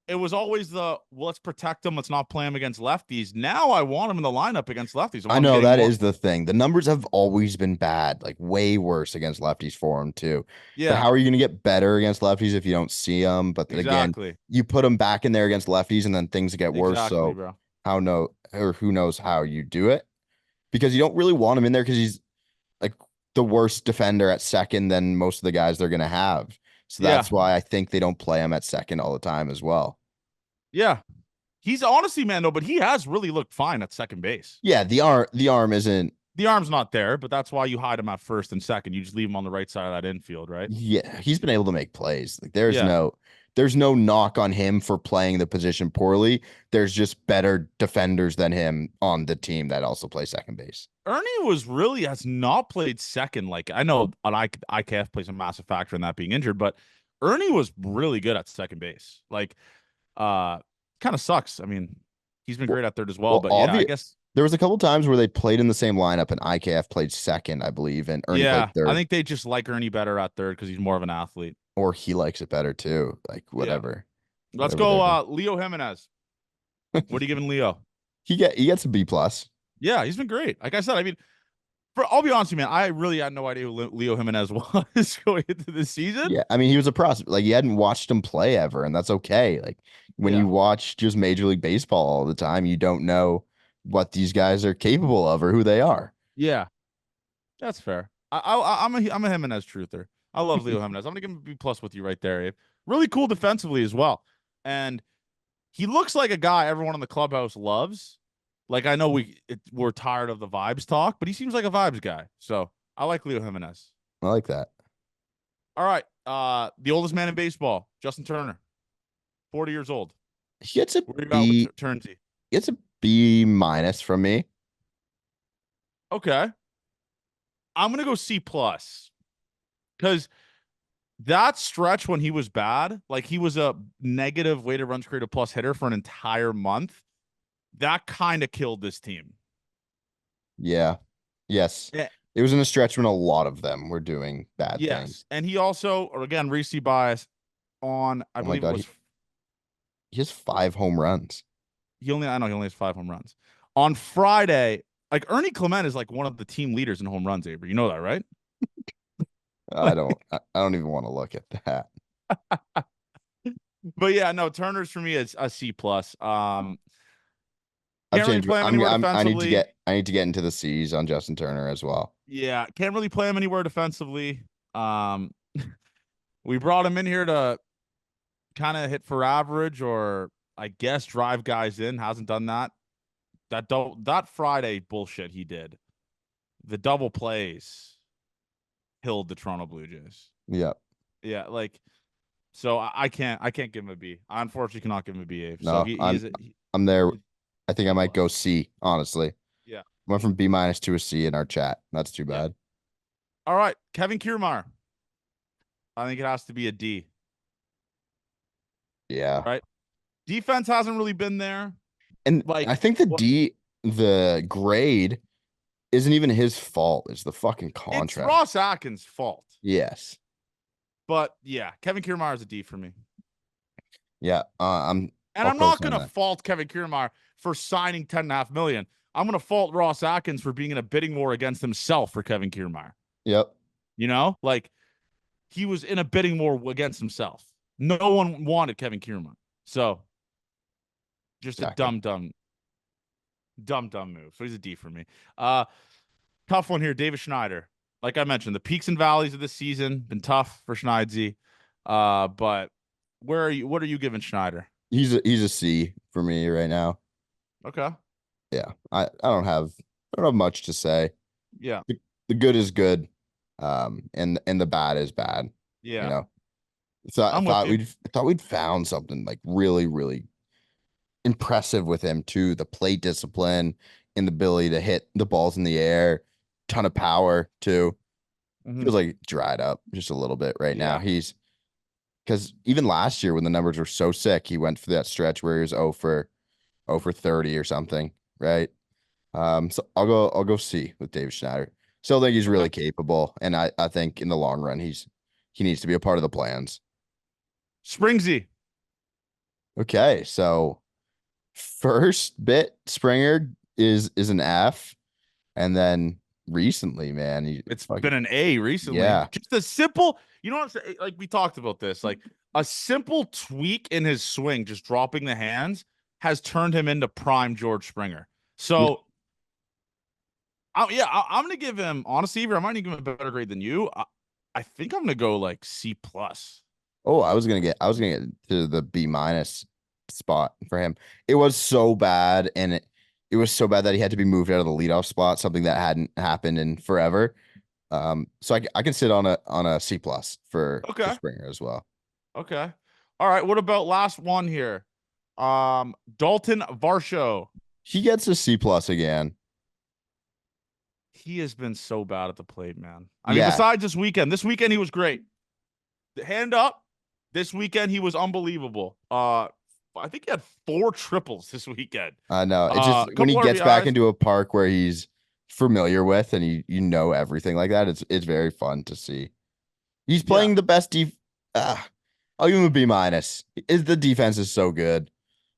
it was always well, let's protect him, let's not play him against lefties. Now I want him in the lineup against lefties. I know that is the thing. The numbers have always been bad, like way worse against lefties for him too. But Yeah, how are you going to get better against lefties if you don't see them? But then again, exactly. you put them back in there against lefties, and then things get worse. Exactly, So bro. who knows how you do it? Because you don't really want him in there because he's like the worst defender at second than most of the guys they're going to have. So Yeah. that's why I think they don't play him at second all the time as well. Yeah. He's honestly, man, though, but he has really looked fine at second base. Yeah, the arm isn't. The arm's not there, but that's why you hide him at first and second. You just leave him on the right side of that infield, right? Yeah, he's been able to make plays. Like Yeah. there's no knock on him for playing the position poorly. There's just better defenders than him on the team that also play second base. Ernie has not played second. Like I know an IKF plays a massive factor in that being injured, but Ernie was really good at second base. Like, kind of sucks. I mean, he's been Well, great at third as well, well, but yeah, I guess. there was a couple times where they played in the same lineup and IKF played second, I believe, and Ernie Yeah, played I third, think they just like Ernie better at third because he's more of an athlete. or he likes it better too. Like Yeah. whatever. Let's Whatever they're go, doing. Leo Jimenez. What are you giving Leo? He gets a B plus. Yeah, he's been great. Like I said, I mean, I'll be honest with you, man. I really had no idea who Leo Jimenez was going into the season. Yeah, I mean he was a prospect. Like you hadn't watched him play ever, and that's okay. Like when Yeah. you watch just Major League Baseball all the time, you don't know what these guys are capable of or who they are. Yeah, that's fair. I'm a Jimenez truther. I love Leo Jimenez. I'm gonna give him a B plus with you right there, Abe. Really cool defensively as well, and he looks like a guy everyone in the clubhouse loves. Like I know we're tired of the vibes talk, but he seems like a vibes guy. So I like Leo Jimenez. I like that. All right, the oldest man in baseball, Justin Turner, 40 years old. He gets a Where are you at B. with Turnsy? He gets a B minus from me. Okay, I'm gonna go C plus because that stretch when he was bad, like he was a negative weighted runs created plus hitter for an entire month. That kind of killed this team. Yeah. Yes. Yeah. It was in a stretch when a lot of them were doing bad Yes, things. and he also, or again, recency bias on. I Oh my believe it God. was He has 5 home runs. I know he only has 5 home runs on Friday. Like Ernie Clement is like one of the team leaders in home runs. Avery, you know that, right? I don't even want to look at that. But yeah, no, Turner's for me is a C plus. I've Can't really changed. play him anywhere I need to defensively. get into the C's on Justin Turner as well. Yeah, can't really play him anywhere defensively. Um, we brought him in here to kind of hit for average or I guess drive guys in. Hasn't done that. That Friday bullshit he did. The double plays killed the Toronto Blue Jays. Yeah. Yeah, like so I can't give him a B. I unfortunately cannot give him a B. Abe. So No, I'm there. I think I might go C, honestly. Yeah. Went from B minus to a C in our chat. That's too Yeah. bad. All right, Kevin Kiermaier. I think it has to be a D. Yeah. Right. Defense hasn't really been there. And Like I think the what? the grade isn't even his fault. It's the fucking It's contract. Ross Atkins' fault. Yes. But yeah, Kevin Kiermaier is a D for me. Yeah. And I'll I'm not co-sign going to that. fault Kevin Kiermaier for signing $10.5 million. I'm going to fault Ross Atkins for being in a bidding war against himself for Kevin Kiermaier. Yep. You know, like he was in a bidding war against himself. No one wanted Kevin Kiermaier. So just a Exactly. dumb move. So he's a D for me. Tough one here, David Schneider. Like I mentioned, the peaks and valleys of this season been tough for Schneidzy. But where are you? What are you giving Schneider? He's a C for me right now. Okay. Yeah. I don't have much to say. Yeah. The good is good. And the bad is bad. You Yeah. know. So I I'm with thought you. we'd found something like really, really impressive with him too. The plate discipline and the ability to hit the balls in the air, ton of power too. Feels Mhm. like dried up just a little bit right now. Yeah. He's because even last year when the numbers were so sick, he went for that stretch where he was 0 for 30 or something, right? So I'll go C with David Schneider. Still think he's Okay. really capable, and I think in the long run he needs to be a part of the plans. Springsy. Okay, so first bit Springer is an F, and then recently, man, he It's been fucking an A recently. yeah, Just a simple, you know what I'm saying? Like we talked about this, like a simple tweak in his swing, just dropping the hands, has turned him into prime George Springer. yeah. So, I'm gonna give him honestly, I might even give him a better grade than you. I think I'm gonna go like C plus. Oh, I was gonna get to the B minus spot for him. It was so bad, and it was so bad that he had to be moved out of the leadoff spot, something that hadn't happened in forever. So I can sit on a C plus for Okay. Springer as well. Okay. All right. What about last one here? Dalton Varsho. He gets a C plus again. He has been so bad at the plate, man. I mean, Yeah, besides this weekend he was great. Hand up. This weekend he was unbelievable. I think he had 4 triples this weekend. I know. It's just A when he couple gets back RBIs. into a park where he's familiar with and you know everything like that, it's very fun to see. He's Yeah. playing the best I'll give him a B minus. Is the defense is so good.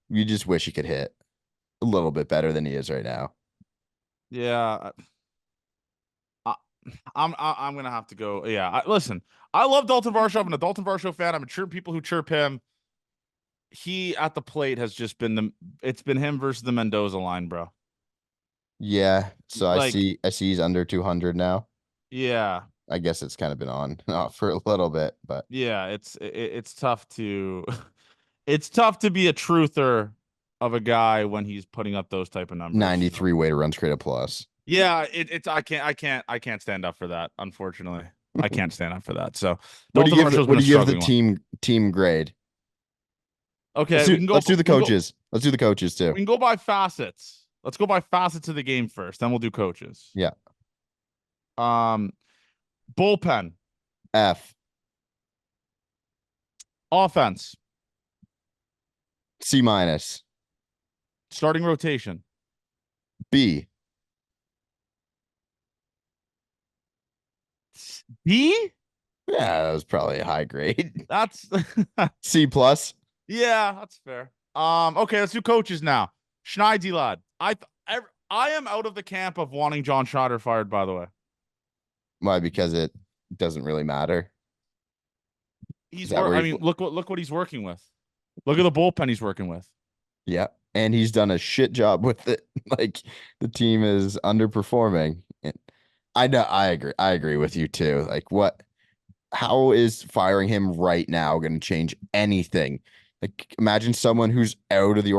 You just wish he could hit a little bit better than he is right now. Yeah. I'm gonna have to go. Yeah. Listen, I love Dalton Varsho. I'm a Dalton Varsho fan. I'm a chirp people who chirp him. He at the plate has just been it's been him versus the Mendoza line, bro. Yeah. So I Like, see I see he's under 200 now. yeah. I guess it's kind of been on off for a little bit, but Yeah, it's tough to it's tough to be a truther of a guy when he's putting up those type of numbers. So 93 weighted runs created plus. yeah, it's I can't stand up for that, unfortunately. I can't stand up for that. So What do you Dalton give the Varshaw's what been a do you give the struggling one. team grade? Okay, we can go Let's do the we can go coaches. Let's do the coaches too. we can go by facets. Let's go by facets of the game first, then we'll do coaches. Yeah. Um Bullpen, F, offense, C minus, starting rotation, B. B? Yeah, that was probably a high grade. That's C plus. yeah, that's fair. Okay, let's do coaches now. Schneidzy lad. I am out of the camp of wanting John Schneider fired, by the way. Why? Because it doesn't really matter. Is that where I you? mean, look what he's working with. Look at the bullpen he's working with. Yeah, and he's done a shit job with it. Like the team is underperforming. And I know. I agree with you too. Like what? How is firing him right now going to change anything? Like imagine someone who's out of the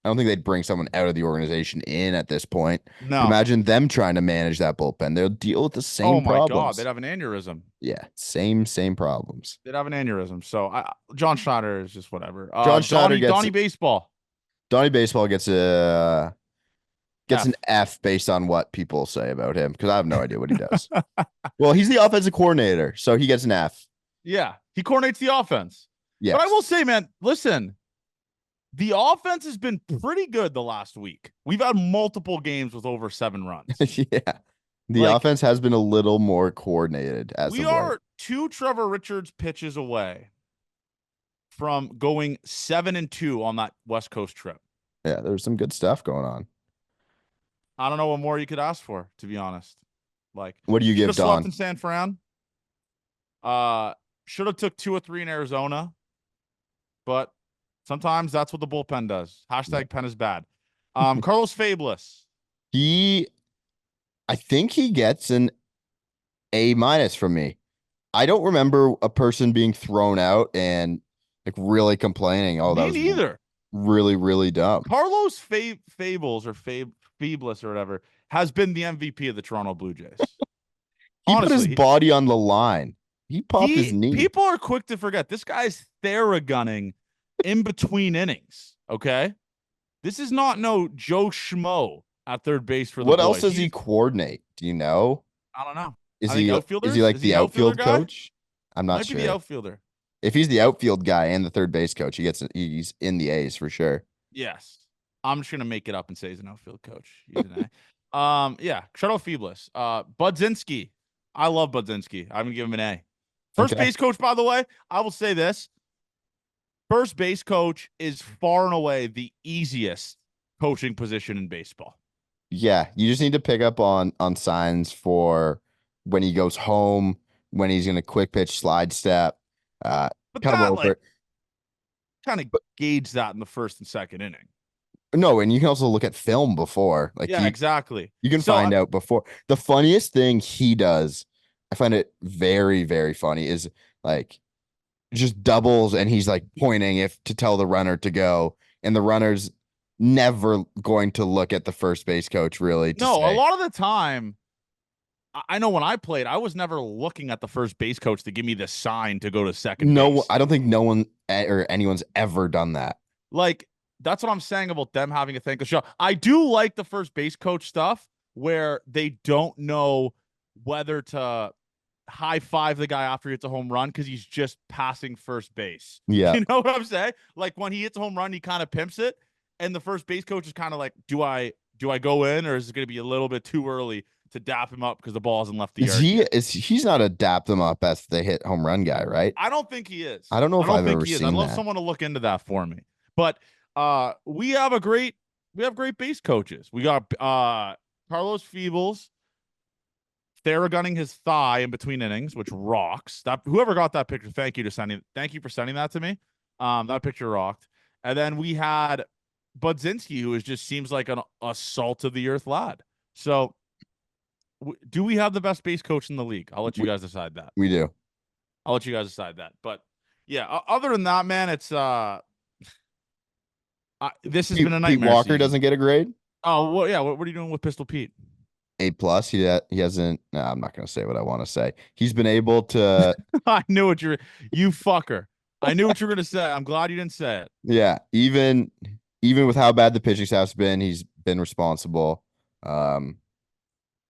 I don't think they'd bring someone out of the organization in at this point. But No. imagine them trying to manage that bullpen. They'll deal with the Oh same my God, they'd problems. have an aneurysm. Yeah, same problems. They'd have an aneurysm. So John Schneider is just whatever. John Schneider Donnie Baseball. Donnie Baseball gets Gets an F based on what people say about him because I have no idea what he does. Well, he's the offensive coordinator, so he gets an F. Yeah, he coordinates the offense. Yes. But I will say, man, listen, the offense has been pretty good the last week. We've had multiple games with over 7 runs. Yeah. The offense has been a little more coordinated as we are 2 Trevor Richards pitches away from going 7-2 on that West Coast trip. Yeah, there's some good stuff going on. I don't know what more you could ask for, to be honest. Like, what do you give Don? Slept in San Fran. Should have took 2 or 3 in Arizona, but sometimes that's what the bullpen does. # pen is bad. Carlos Fabulous. I think he gets an A- from me. I don't remember a person being thrown out and like really complaining. Oh, that was neither. Really, really dumb. Carlos Fables or Fabulous or whatever has been the MVP of the Toronto Blue Jays. He put his body on the line. He popped his knee. People are quick to forget this guy's theragunning in between innings. Okay, this is not no Joe Schmo at third base for the What boys. else does he coordinate? Do you know? I don't know. Is he like the outfield coach? I'm not sure. Might be the outfielder. If he's the outfield guy and the third base coach, he's in the A's for sure. Yes. I'm just gonna make it up and say he's an outfield coach. He's an A. Yeah. Shout out Feebless. Budzinski. I love Budzinski. I'm gonna give him an A. First base coach, by the way, I will say this. First base coach is far and away the easiest coaching position in baseball. Yeah, you just need to pick up on signs for when he goes home, when he's gonna quick pitch, slide step. Kind of gauge that in the first and second inning. No, and you can also look at film before. Exactly. You can find out before. The funniest thing he does, I find it very, very funny, is like just doubles and he's like pointing to tell the runner to go, and the runner's never going to look at the first base coach really. A lot of the time, I know when I played, I was never looking at the first base coach to give me the sign to go to second base. I don't think no one or anyone's ever done that. Like, that's what I'm saying about them having a thankless show. I do like the first base coach stuff where they don't know whether to high five the guy after he hits a home run because he's just passing first base. Yeah. You know what I'm saying? Like when he hits a home run, he kind of pimps it. And the first base coach is kind of like, do I go in, or is it going to be a little bit too early to dap him up because the ball hasn't left the yard? He's not a dap them up as they hit home run guy, right? I don't think he is. I don't know if I've ever seen that. I'd love someone to look into that for me. But we have great base coaches. We got Carlos Feebles theragunning his thigh in between innings, which rocks. That whoever got that picture, thank you for sending that to me. That picture rocked. And then we had Budzinski, who just seems like a salt of the earth lad. So do we have the best base coach in the league? I'll let you guys decide that. We do. I'll let you guys decide that. But yeah, other than that, man, it's this has been a nightmare. Pete Walker doesn't get a grade. Oh well, yeah. What are you doing with Pistol Pete? A+. He hasn't. No, I'm not going to say what I want to say. He's been able to. I knew what you fucker. I knew what you were going to say. I'm glad you didn't say it. Yeah, even with how bad the pitching staff's been, he's been responsible.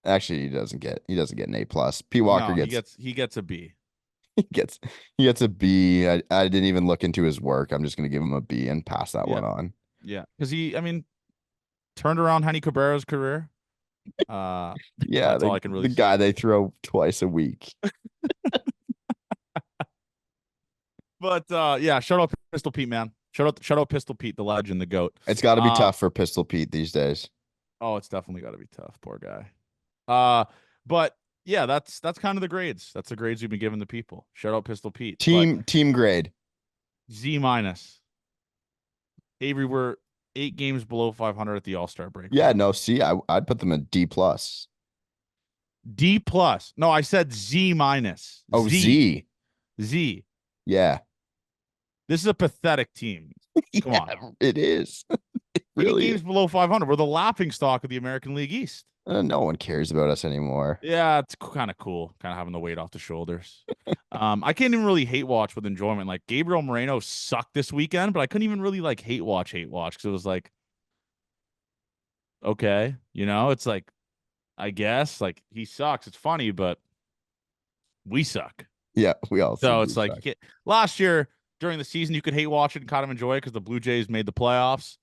Actually, he doesn't get an A+. Pete Walker gets a B. He gets a B. I didn't even look into his work. I'm just going to give him a B and pass that one on. Yeah, because he turned around Henny Cabrera's career. Yeah, that's all I can really the guy they throw twice a week. But yeah, shout out Pistol Pete, man. Shout out Pistol Pete, the legend, the GOAT. It's got to be tough for Pistol Pete these days. Oh, it's definitely got to be tough, poor guy. But yeah, that's kind of the grades. That's the grades we've been giving the people. Shout out Pistol Pete. Team grade. Z-. Avery, we're 8 games below 500 at the All-Star break. Yeah, no, see, I'd put them in D+. D+. No, I said Z-. Oh, Z. Z. Yeah. This is a pathetic team. Come on. It is. It really 8 games below 500. We're the laughing stock of the American League East. No one cares about us anymore. Yeah, it's kind of cool, kind of having the weight off the shoulders. I can't even really hate watch with enjoyment. Like Gabriel Moreno sucked this weekend, but I couldn't even really like hate watch because it was like okay, it's like, I guess, like, he sucks. It's funny, but we suck. Yeah, we all So simply it's like, suck. last year during the season, you could hate watch it and kind of enjoy it because the Blue Jays made the playoffs.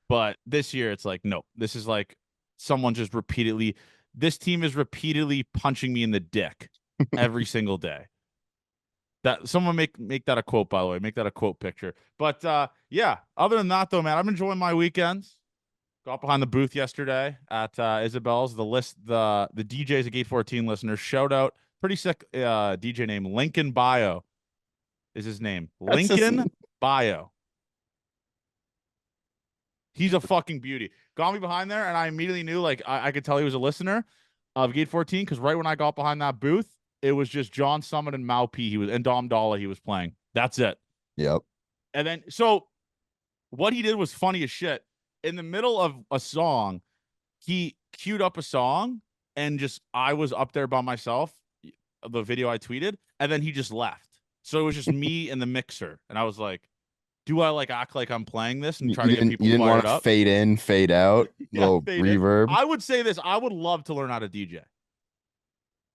But this year, it's like, no, this is like someone just repeatedly, this team is repeatedly punching me in the dick every single day. That someone make that a quote, by the way, make that a quote picture. But yeah, other than that though, man, I'm enjoying my weekends. Got behind the booth yesterday at Isabel's. The DJs at Gate 14 listeners, shout out, pretty sick DJ name, Lincoln Bio is his name. That's just Lincoln Bio. He's a fucking beauty. Got me behind there, and I immediately knew, like, I could tell he was a listener of Gate 14 because right when I got behind that booth, it was just John Summit and Mau P. And Dom Dalla he was playing. That's it. Yep. And then, so what he did was funny as shit. In the middle of a song, he queued up a song, and just, I was up there by myself, the video I tweeted, and then he just left. So it was just me and the mixer. And I was like, do I like act like I'm playing this and try to get people You didn't fired want to up? fade in, fade out, little fade in. reverb. I would say this. I would love to learn how to DJ.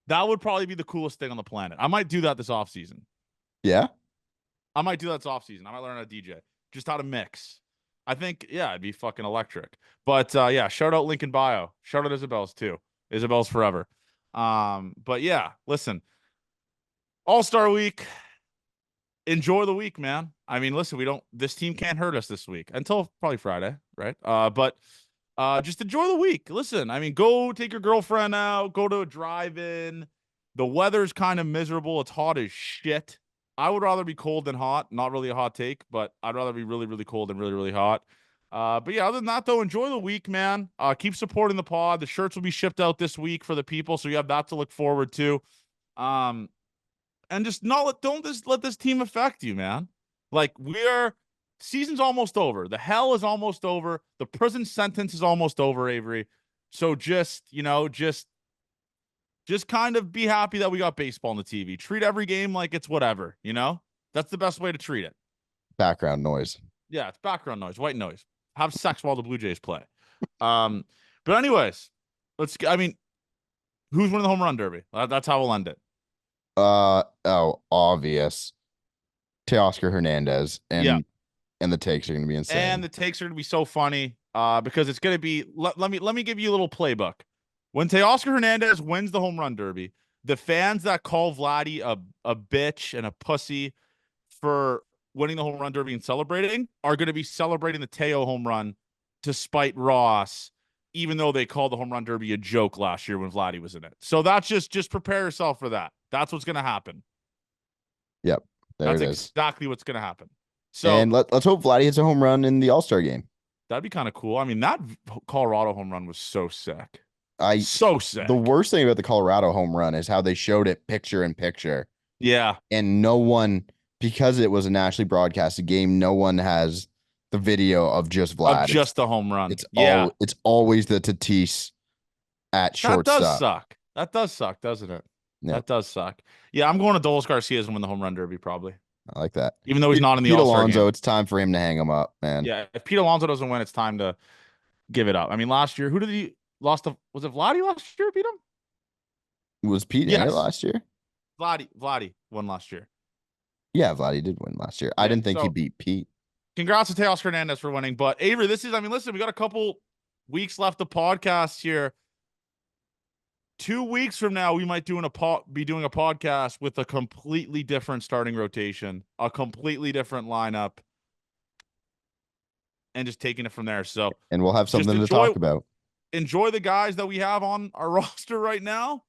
That would probably be the coolest thing on the planet. I might do that this offseason. Yeah. I might do that this offseason. I might learn how to DJ. Just how to mix. I think, yeah, it'd be fucking electric. But yeah, shout out Lincoln Bio. Shout out Isabel's too. Isabel's forever. But yeah, listen. All-Star Week. Enjoy the week, man. I mean, listen, this team can't hurt us this week until probably Friday, right? But just enjoy the week. Listen, I mean, go take your girlfriend out, go to a drive-in. The weather's kind of miserable. It's hot as shit. I would rather be cold than hot. Not really a hot take, but I'd rather be really, really cold than really, really hot. But yeah, other than that, though, enjoy the week, man. Keep supporting the pod. The shirts will be shipped out this week for the people, so you have that to look forward to. And just don't just let this team affect you, man. Like, season's almost over. The hell is almost over. The prison sentence is almost over, Avery. So just kind of be happy that we got baseball on the TV. Treat every game like it's whatever, That's the best way to treat it. Background noise. Yeah, it's background noise, white noise. Have sex while the Blue Jays play. But anyways, who's winning the home run derby? That's how we'll end it. Obvious. Teoscar Hernandez, and the takes are going to be insane. And the takes are going to be so funny because it's going to be, let me give you a little playbook. When Teoscar Hernandez wins the home run derby, the fans that call Vladdy a bitch and a pussy for winning the home run derby and celebrating are going to be celebrating the Teo home run to spite Ross, even though they called the home run derby a joke last year when Vladdy was in it. So that's just prepare yourself for that. That's what's going to happen. Yep. That's exactly what's going to happen. So, and let's hope Vladdy hits a home run in the All-Star game. That'd be kind of cool. I mean, that Colorado home run was so sick. So sick. The worst thing about the Colorado home run is how they showed it picture in picture. Yeah. And no one, because it was a nationally broadcasted game, no one has the video of just Vlad. Of just the home run. It's always the Tatis at shortstop. That does suck. That does suck, doesn't it? Yeah. That does suck. Yeah, I'm going to Dolis Garcia's and win the home run derby probably. I like that. Even though he's not in the All-Star Alonso, game. It's time for him to hang him up, man. Yeah, if Pete Alonso doesn't win, it's time to give it up. I mean, last year, who did he lost to? Was it Vladdy last year beat him? Was Pete in it last year? Vladdy won last year. Yeah, Vladdy did win last year. I didn't think he beat Pete. Congrats to Teoscar Hernandez for winning. But Avery, listen, we got a couple weeks left of podcasts here. 2 weeks from now, we might be doing a podcast with a completely different starting rotation, a completely different lineup, and just taking it from there. So, and we'll have something to talk about. Enjoy the guys that we have on our roster right now.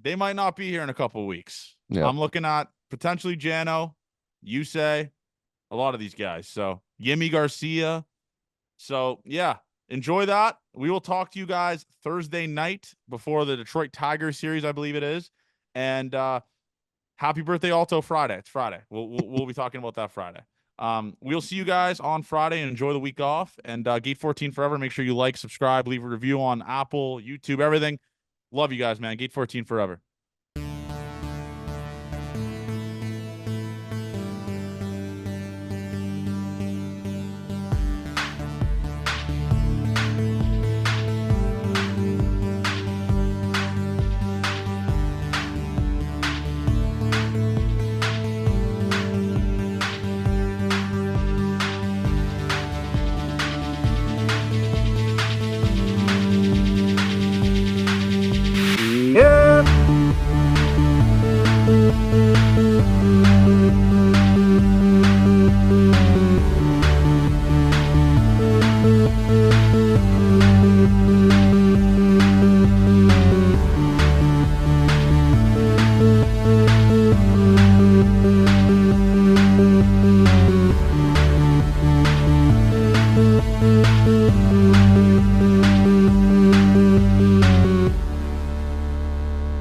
They might not be here in a couple of weeks. Yeah. I'm looking at potentially Jano, Yusei, a lot of these guys. So Yimi Garcia. So yeah, enjoy that. We will talk to you guys Thursday night before the Detroit Tigers series, I believe it is. And happy birthday, Alto Friday. It's Friday. We'll be talking about that Friday. We'll see you guys on Friday and enjoy the week off. And Gate 14 forever. Make sure you like, subscribe, leave a review on Apple, YouTube, everything. Love you guys, man. Gate 14 forever.